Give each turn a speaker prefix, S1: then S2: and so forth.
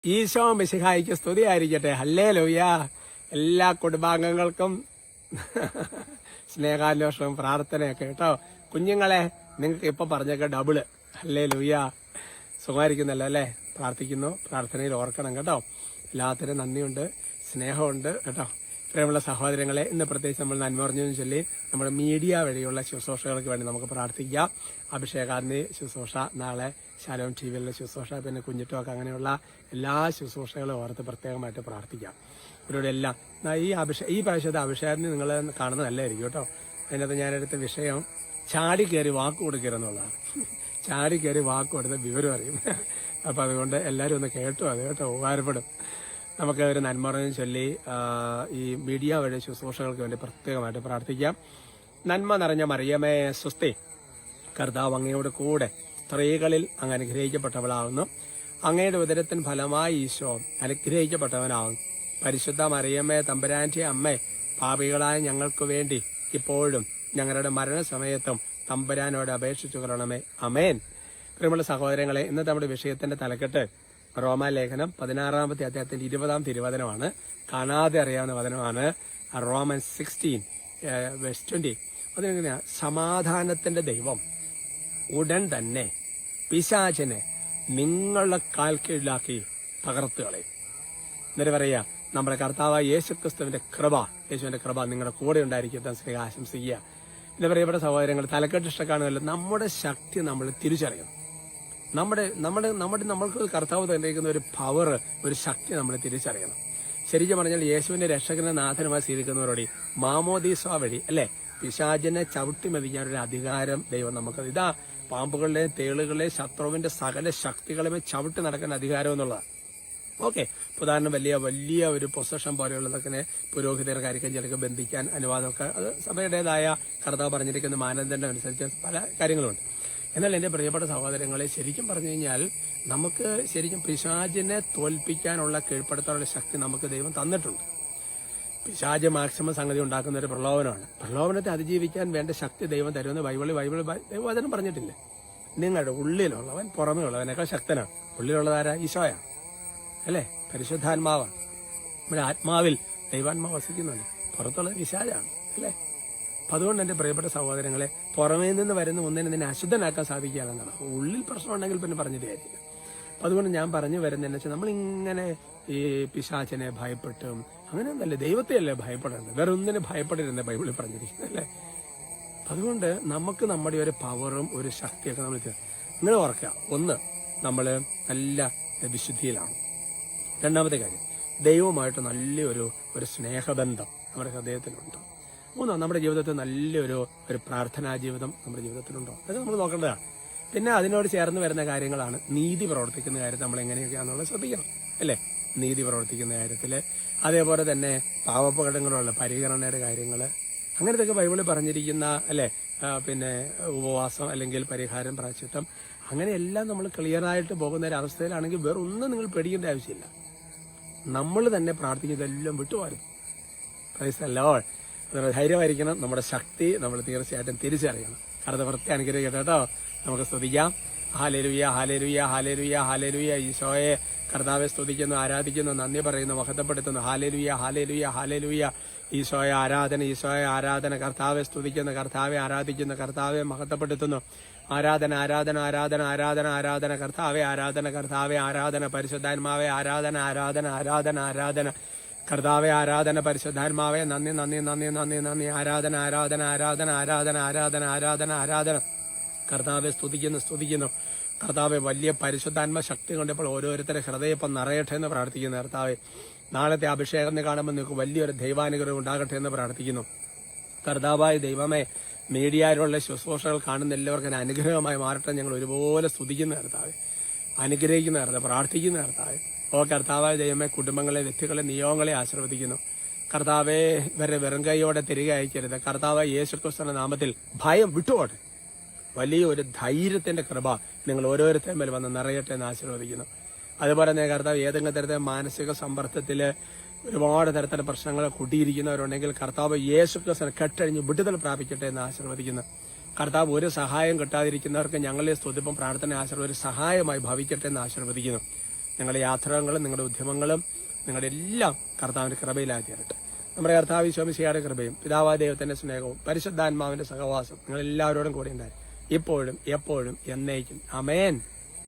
S1: ഈശോ മിശിഹായിക്ക് സ്തുതിയായിരിക്കട്ടെ. ഹല്ലേലൂയ. എല്ലാ കുടുംബാംഗങ്ങൾക്കും സ്നേഹാന്വേഷണവും പ്രാർത്ഥനയൊക്കെ കേട്ടോ. കുഞ്ഞുങ്ങളെ, നിങ്ങൾക്ക് ഇപ്പൊ പറഞ്ഞൊക്കെ ഡബിള്. ഹല്ലേലൂയ. സുഖമായിരിക്കുന്നല്ലോ അല്ലേ? പ്രാർത്ഥിക്കുന്നു, പ്രാർത്ഥനയിൽ ഓർക്കണം കേട്ടോ. എല്ലാത്തിനും നന്ദിയുണ്ട്, സ്നേഹമുണ്ട് കേട്ടോ. പ്രിയമുള്ള സഹോദരങ്ങളെ, ഇന്ന് പ്രത്യേകിച്ച് നമ്മൾ നന്മ പറഞ്ഞെന്ന് ചൊല്ലി നമ്മുടെ മീഡിയ വഴിയുള്ള ശുശ്രൂഷകൾക്ക് വേണ്ടി നമുക്ക് പ്രാർത്ഥിക്കാം. അഭിഷേകാന്തി ശുശ്രൂഷ, നാളെ ശാലോം ടിവിയിലെ ശുശ്രൂഷ, പിന്നെ കുഞ്ഞിട്ടോക്ക്, അങ്ങനെയുള്ള എല്ലാ ശുശ്രൂഷകളും ഓർത്ത് പ്രത്യേകമായിട്ട് പ്രാർത്ഥിക്കാം. ഇവരുടെ എല്ലാം ഈ പ്രാവശ്യത്തെ അഭിഷേകാന്തി നിങ്ങൾ കാണുന്നത് നല്ലതായിരിക്കും കേട്ടോ. അതിനകത്ത് ഞാനെടുത്ത വിഷയം ചാടി കയറി വാക്ക് കൊടുക്കരുതെന്നുള്ളതാണ്. ചാടി കയറി വാക്ക് കൊടുത്ത വിവരം അറിയും. അപ്പം അതുകൊണ്ട് എല്ലാവരും ഒന്ന് കേട്ടോ അത് കേട്ടോ, ഉപകാരപ്പെടും. നമുക്ക് ഒരു നന്മറിഞ്ഞ് ചൊല്ലി ഈ മീഡിയ വഴി ശുശ്രൂഷകൾക്ക് വേണ്ടി പ്രത്യേകമായിട്ട് പ്രാർത്ഥിക്കാം. നന്മ നിറഞ്ഞ മറിയമേ സ്വസ്തി, കർത്താവ് അങ്ങയോട് കൂടെ സ്ത്രീകളിൽ അങ്ങ് അനുഗ്രഹിക്കപ്പെട്ടവളാവുന്നു. അങ്ങയുടെ ഉദരത്തിന് ഫലമായി ഈശോ അനുഗ്രഹിക്കപ്പെട്ടവനാവുന്നു. പരിശുദ്ധ മറിയമ്മേ തമ്പുരാന്റെ അമ്മേ, പാപികളായ ഞങ്ങൾക്ക് വേണ്ടി ഇപ്പോഴും ഞങ്ങളുടെ മരണസമയത്തും തമ്പുരാനോട് അപേക്ഷിച്ചു കൊള്ളണമേ. അമേൻ. പ്രിയമുള്ള സഹോദരങ്ങളെ, ഇന്നത്തെ നമ്മുടെ വിഷയത്തിന്റെ തലക്കെട്ട് റോമാലേഖനം 16-ാമത്തെ അധ്യായത്തിന്റെ 20-ാം തിരുവചനമാണ്. കാണാതെ അറിയാവുന്ന വചനമാണ്. റോമൻ 16:20. അതിനെങ്ങനെയാ? സമാധാനത്തിന്റെ ദൈവം ഉടൻ തന്നെ പിശാചിനെ നിങ്ങളുടെ കാൽ കീഴിലാക്കി തകർത്ത് കളയും. എന്നിട്ട് പറയാ, നമ്മുടെ കർത്താവായ യേശുക്രിസ്തുവിന്റെ കൃപ, യേശുവിന്റെ കൃപ നിങ്ങളുടെ കൂടെ ഉണ്ടായിരിക്കും സ്നേഹ ആശംസിക്കുക. എന്താ പറയുക, ഇവിടെ സഹോദരങ്ങൾ, തലക്കെട്ട് ഇഷ്ടക്കാണുമല്ലോ. നമ്മുടെ ശക്തി നമ്മൾ തിരിച്ചറിയണം. നമ്മൾക്ക് കർത്താവ് തന്നിരിക്കുന്ന ഒരു പവർ, ഒരു ശക്തി നമ്മൾ തിരിച്ചറിയണം. ശരിക്കും പറഞ്ഞാൽ യേശുവിന്റെ രക്ഷകനെ നാഥനുമായി സ്വീകരിക്കുന്നവരോട് മാമോദീസ വഴി അല്ലെ പിശാചിനെ ചവിട്ടി മെതിക്കാനൊരു അധികാരം ദൈവം നമുക്ക്. ഇതാ പാമ്പുകളുടെയും തേളുകളുടെയും ശത്രുവിന്റെ സകല ശക്തികളെ ചവിട്ടി നടക്കാൻ അധികാരം എന്നുള്ളതാണ്. ഓക്കെ, ഉദാഹരണം വലിയ ഒരു പൊസഷൻ പോലെയുള്ളതൊക്കെ പുരോഹിതർക്കായിരിക്കും ചിലർക്ക് ബന്ധിക്കാൻ അനുവാദമൊക്കെ, അത് സഭയുടേതായ കർത്താവ് പറഞ്ഞിരിക്കുന്ന മാനദണ്ഡം അനുസരിച്ച് പല കാര്യങ്ങളുണ്ട്. എന്നാൽ എന്റെ പ്രിയപ്പെട്ട സഹോദരങ്ങളെ, ശരിക്കും പറഞ്ഞു കഴിഞ്ഞാൽ നമുക്ക് ശരിക്കും പിശാചിനെ തോൽപ്പിക്കാനുള്ള കീഴ്പ്പെടുത്താനുള്ള ശക്തി നമുക്ക് ദൈവം തന്നിട്ടുണ്ട്. പിശാച് മാക്സിമം സംഗതി ഉണ്ടാക്കുന്ന ഒരു പ്രലോഭനമാണ്. പ്രലോഭനത്തെ അതിജീവിക്കാൻ വേണ്ട ശക്തി ദൈവം തരുമെന്ന് ദൈവവചനം പറഞ്ഞിട്ടില്ലേ? നിങ്ങളുടെ ഉള്ളിലുള്ളവൻ പുറമേ ഉള്ളവനേക്കാൾ ശക്തനാണ്. ഉള്ളിലുള്ളതാരാ? ഈശോയാണ് അല്ലേ? പരിശുദ്ധാത്മാവാണ്. നമ്മുടെ ആത്മാവിൽ ദൈവാത്മാവ് വസിക്കുന്നുണ്ട്. പുറത്തുള്ളത് പിശാചാണ് അല്ലേ? അപ്പൊ അതുകൊണ്ട് എന്റെ പ്രിയപ്പെട്ട സഹോദരങ്ങളെ, പുറമേ നിന്ന് വരുന്ന ഒന്നിനെ നിന്നെ അശുദ്ധനാക്കാൻ സാധിക്കുകയാണെന്നാണ്. ഉള്ളിൽ പ്രശ്നം ഉണ്ടെങ്കിൽ പിന്നെ പറഞ്ഞിട്ട് കാര്യമില്ല. അപ്പൊ അതുകൊണ്ട് ഞാൻ പറഞ്ഞു വരുന്നതെന്ന് വെച്ചാൽ, നമ്മളിങ്ങനെ ഈ പിശാചിനെ ഭയപ്പെട്ടും അങ്ങനെയൊന്നല്ലേ, ദൈവത്തെ അല്ലേ ഭയപ്പെടേണ്ടത്, വേറെ ഒന്നിനെ ഭയപ്പെടരുന്ന ബൈബിളിൽ പറഞ്ഞിരിക്കുന്നത് അല്ലേ? അതുകൊണ്ട് നമുക്ക് നമ്മുടെ ഒരു പവറും ഒരു ശക്തിയൊക്കെ നമ്മൾ നിങ്ങൾ ഓർക്കുക. ഒന്ന്, നമ്മൾ നല്ല വിശുദ്ധിയിലാണ്. രണ്ടാമത്തെ കാര്യം, ദൈവവുമായിട്ട് നല്ലൊരു സ്നേഹബന്ധം നമ്മുടെ ഹൃദയത്തിലുണ്ട്. മൂന്നാം, നമ്മുടെ ജീവിതത്തിൽ നല്ലൊരു പ്രാർത്ഥനാ ജീവിതം നമ്മുടെ ജീവിതത്തിലുണ്ടോ, അതൊക്കെ നമ്മൾ നോക്കേണ്ടതാണ്. പിന്നെ അതിനോട് ചേർന്ന് വരുന്ന കാര്യങ്ങളാണ് നീതി പ്രവർത്തിക്കുന്ന കാര്യത്തിൽ നമ്മൾ എങ്ങനെയൊക്കെയാണെന്നുള്ളത് ശ്രദ്ധിക്കണം അല്ലേ? നീതി പ്രവർത്തിക്കുന്ന കാര്യത്തിൽ, അതേപോലെ തന്നെ പാവപകടങ്ങളുള്ള പരിഗണനയുടെ കാര്യങ്ങൾ, അങ്ങനത്തെയൊക്കെ ബൈബിളിൽ പറഞ്ഞിരിക്കുന്ന അല്ലെ, പിന്നെ ഉപവാസം അല്ലെങ്കിൽ പരിഹാരം, പ്രായശ്ചിത്തം, അങ്ങനെയെല്ലാം നമ്മൾ ക്ലിയറായിട്ട് പോകുന്ന ഒരു അവസ്ഥയിലാണെങ്കിൽ വേറെ ഒന്നും നിങ്ങൾ പേടിക്കേണ്ട ആവശ്യമില്ല. നമ്മൾ തന്നെ പ്രാർത്ഥിക്കുന്നതെല്ലാം വിട്ടുപോരും. Praise the lord. ധൈര്യമായിരിക്കണം. നമ്മുടെ ശക്തി നമ്മൾ തീർച്ചയായിട്ടും തിരിച്ചറിയണം. കർത്താവ് പ്രത്യേകം അനുഗ്രഹിക്കട്ടെ കേട്ടോ. നമുക്ക് സ്തുതിക്കാം. Hallelujah, hallelujah, hallelujah, hallelujah. ഈശോയെ കർത്താവെ സ്തുതിക്കുന്നു, ആരാധിക്കുന്നു, നന്ദി പറയുന്നു, മഹത്വപ്പെടുത്തുന്നു. Hallelujah, hallelujah, hallelujah. ഈശോയെ ആരാധന, ഈശോയെ ആരാധന. കർത്താവെ സ്തുതിക്കുന്നു, കർത്താവെ ആരാധിക്കുന്നു, കർത്താവെ മഹത്വപ്പെടുത്തുന്നു. ആരാധന, ആരാധന, ആരാധന, ആരാധന, ആരാധന. കർത്താവെ ആരാധന, കർത്താവെ ആരാധന. പരിശുദ്ധാത്മാവെ ആരാധന, ആരാധന, ആരാധന, ആരാധന. കർത്താവെ ആരാധന. പരിശുദ്ധാത്മാവെ നന്ദി, നന്ദി, നന്ദി, നന്ദി, നന്ദി. ആരാധന, ആരാധന, ആരാധന, ആരാധന, ആരാധന, ആരാധന, ആരാധന. കർത്താവെ സ്തുതിക്കുന്നു, സ്തുതിക്കുന്നു. കർത്താവെ വലിയ പരിശുദ്ധാത്മ ശക്തി കൊണ്ടപ്പോൾ ഓരോരുത്തരുടെ ഹൃദയം ഇപ്പം നിറയട്ടെ എന്ന് പ്രാർത്ഥിക്കുന്നു. കർത്താവെ നാളത്തെ അഭിഷേകം കാണുമ്പോൾ നിങ്ങൾക്ക് വലിയൊരു ദൈവാനുഗ്രഹം ഉണ്ടാകട്ടെ എന്ന് പ്രാർത്ഥിക്കുന്നു. കർത്താവായ ദൈവമേ, മീഡിയയിലുള്ള ശുശ്രൂഷകൾ കാണുന്ന എല്ലാവർക്കും അനുഗ്രഹമായി മാറട്ടെ ഞങ്ങൾ ഒരുപോലെ സ്തുതിക്കുന്ന കർത്താവെ, അനുഗ്രഹിക്കുന്ന കർത്താവ്, പ്രാർത്ഥിക്കുന്ന കർത്താവെ. ഓ കർത്താവായ ദൈവമേ, കുടുംബങ്ങളെ, വ്യക്തികളെ, നിയോഗങ്ങളെ ആശീർവദിക്കുന്നു. കർത്താവെ ഇവരെ വെറും കൈയോടെ തിരികെ അയക്കരുത്. കർത്താവായ യേശുക്രിസ്തുവിന്റെ നാമത്തിൽ ഭയം വിട്ടുപോട്ടെ. വലിയൊരു ധൈര്യത്തിന്റെ കൃപ നിങ്ങൾ ഓരോരുത്തരും മേൽ വന്ന് നിറയട്ടെ എന്ന് ആശീർവദിക്കുന്നു. അതുപോലെ തന്നെ കർത്താവ് ഏതെങ്കിലും തരത്തിലെ മാനസിക സമ്പർക്കത്തില് ഒരുപാട് തരത്തിലുള്ള പ്രശ്നങ്ങൾ കൂട്ടിയിരിക്കുന്നവരുണ്ടെങ്കിൽ കർത്താവ് യേശുക്രിസ്തുവിനെ കെട്ടഴിഞ്ഞ് വിടുതൽ പ്രാപിക്കട്ടെ എന്ന് ആശീർവദിക്കുന്നു. കർത്താവ് ഒരു സഹായം കിട്ടാതിരിക്കുന്നവർക്ക് ഞങ്ങളെ സ്തുതിപ്പം പ്രാർത്ഥന ഒരു സഹായമായി ഭവിക്കട്ടെ എന്ന് ആശീർവദിക്കുന്നു. നിങ്ങളുടെ യാത്രകളും നിങ്ങളുടെ ഉദ്യമങ്ങളും നിങ്ങളുടെ എല്ലാം കർത്താവിന്റെ കൃപയിലായി തീരട്ടെ. നമ്മുടെ കർത്താവ് ഈശോമിശിഹായുടെ കൃപയും പിതാവായ ദൈവത്തിന്റെ സ്നേഹവും പരിശുദ്ധാത്മാവിന്റെ സഹവാസം നിങ്ങൾ എല്ലാവരോടും കൂടി ഉണ്ടായി ഇപ്പോഴും എപ്പോഴും എന്നേക്കും. ആമേൻ.